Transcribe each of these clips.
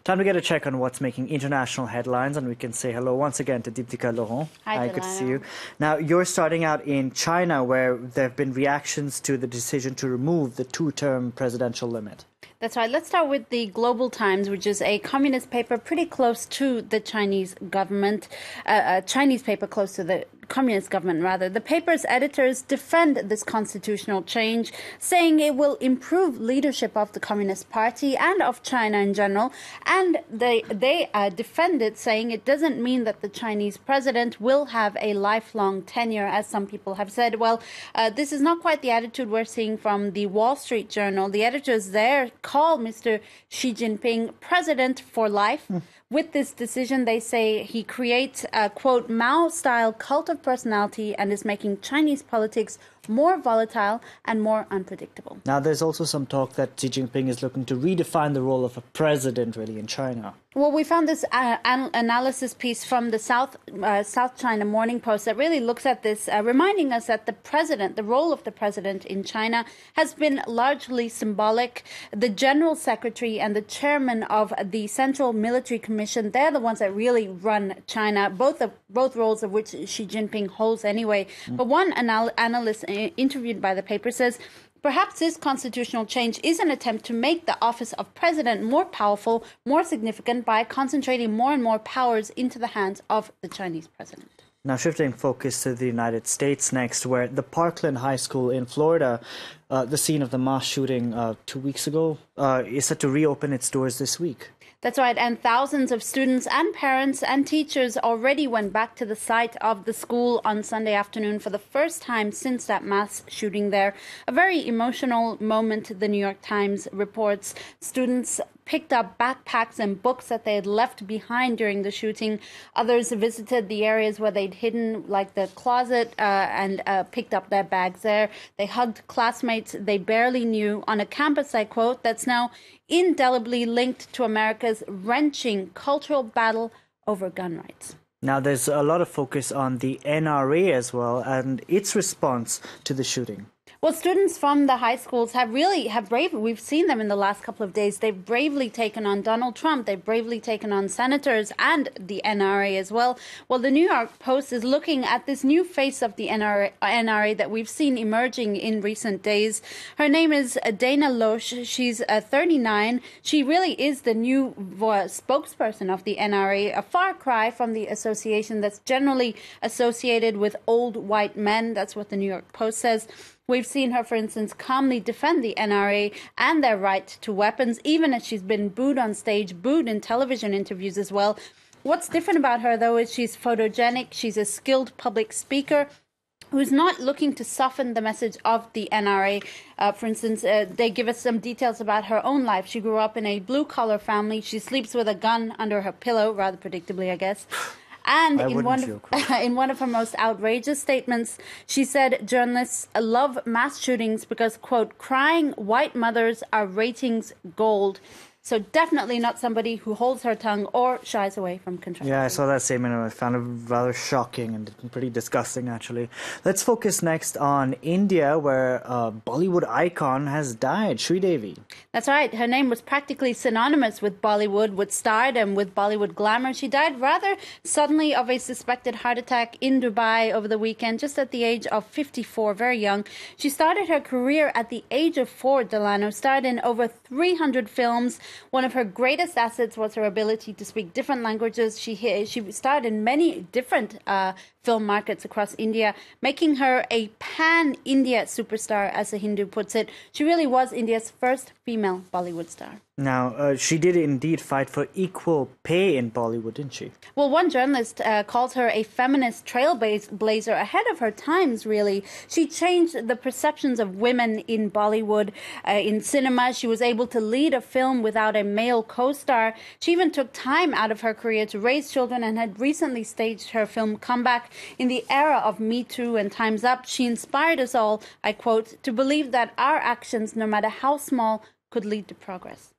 Time to get a check on what's making international headlines, and we can say hello once again to Deeptika Laurent. Hi, good to see you. Now, you're starting out in China, where there have been reactions to the decision to remove the two-term presidential limit. That's right. Let's start with the Global Times, which is a communist paper pretty close to the Chinese government, a Chinese paper close to the communist government, rather. The paper's editors defend this constitutional change, saying it will improve leadership of the Communist Party and of China in general. And they defend it, saying it doesn't mean that the Chinese president will have a lifelong tenure, as some people have said. Well, this is not quite the attitude we're seeing from the Wall Street Journal. The editors there call Mr. Xi Jinping president for life. With this decision, they say he creates a, quote, Mao-style cult of personality and is making Chinese politics more volatile and more unpredictable. Now, there's also some talk that Xi Jinping is looking to redefine the role of a president, really, in China. Well, we found this analysis piece from the South China Morning Post that really looks at this, reminding us that the role of the president in China has been largely symbolic. The general secretary and the chairman of the Central Military Commission, they're the ones that really run China, both roles of which Xi Jinping holds anyway. But one analyst interviewed by the paper says, perhaps this constitutional change is an attempt to make the office of president more powerful, more significant by concentrating more and more powers into the hands of the Chinese president. Now, shifting focus to the United States next, where the Parkland High School in Florida, the scene of the mass shooting 2 weeks ago, is set to reopen its doors this week. That's right, and thousands of students and parents and teachers already went back to the site of the school on Sunday afternoon for the first time since that mass shooting there. A very emotional moment, the New York Times reports. Students picked up backpacks and books that they had left behind during the shooting. Others visited the areas where they'd hidden, like the closet, and picked up their bags there. They hugged classmates they barely knew on a campus, I quote, that's now indelibly linked to America's wrenching cultural battle over gun rights. Now, there's a lot of focus on the NRA as well and its response to the shooting. Well, students from the high schools have bravely, we've seen them in the last couple of days, they've bravely taken on Donald Trump, they've bravely taken on senators and the NRA as well. Well, the New York Post is looking at this new face of the NRA that we've seen emerging in recent days. Her name is Dana Loesch. She's 39. She really is the new spokesperson of the NRA, a far cry from the association that's generally associated with old white men. That's what the New York Post says. We've seen her, for instance, calmly defend the NRA and their right to weapons, even as she's been booed on stage, booed in television interviews as well. What's different about her, though, is she's photogenic. She's a skilled public speaker who's not looking to soften the message of the NRA. For instance, they give us some details about her own life. She grew up in a blue-collar family. She sleeps with a gun under her pillow, rather predictably, I guess. And in one of her most outrageous statements, she said journalists love mass shootings because, quote, crying white mothers are ratings gold. So definitely not somebody who holds her tongue or shies away from controversy. Yeah, I saw that statement and I found it rather shocking and pretty disgusting, actually. Let's focus next on India, where a Bollywood icon has died, Sridevi. That's right. Her name was practically synonymous with Bollywood, with stardom, with Bollywood glamour. She died rather suddenly of a suspected heart attack in Dubai over the weekend, just at the age of 54, very young. She started her career at the age of 4, Delano, starred in over 300 films. One of her greatest assets was her ability to speak different languages. She starred in many different film markets across India, making her a pan-India superstar, as a Hindu puts it. She really was India's first female Bollywood star. Now, she did indeed fight for equal pay in Bollywood, didn't she? Well, one journalist calls her a feminist trailblazer ahead of her times, really. She changed the perceptions of women in Bollywood. In cinema, she was able to lead a film without a male co-star. She even took time out of her career to raise children and had recently staged her film comeback. In the era of Me Too and Time's Up, she inspired us all, I quote, to believe that our actions, no matter how small, could lead to progress.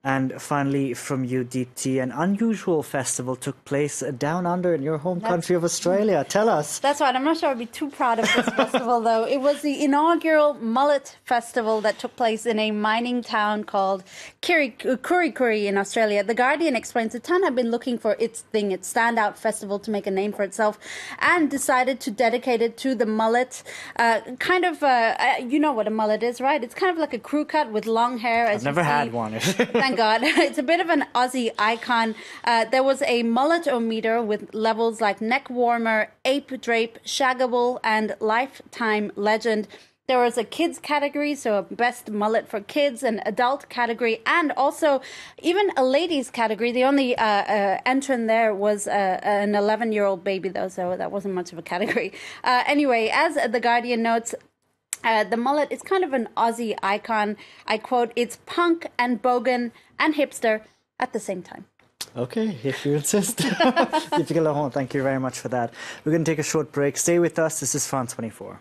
And finally, from you, Deepti, an unusual festival took place down under in your home country of Australia. Tell us. That's right. I'm not sure I'd be too proud of this festival, though. It was the inaugural Mullett Festival that took place in a mining town called Kurri in Australia. The Guardian explains the town had been looking for its standout festival to make a name for itself, and decided to dedicate it to the mullet. You know what a mullet is, right? It's kind of like a crew cut with long hair. I've never had one. Thank God. It's a bit of an Aussie icon. There was a mullet-o-meter with levels like neck warmer, ape drape, shaggable, and lifetime legend. There was a kids category, so a best mullet for kids, an adult category, and also even a ladies category. The only entrant there was an 11-year-old baby, though, so that wasn't much of a category. Anyway, as The Guardian notes, the mullet is kind of an Aussie icon. I quote, "It's punk and bogan and hipster at the same time." Okay, if you insist. Deepika Lahon, thank you very much for that. We're going to take a short break. Stay with us. This is France 24.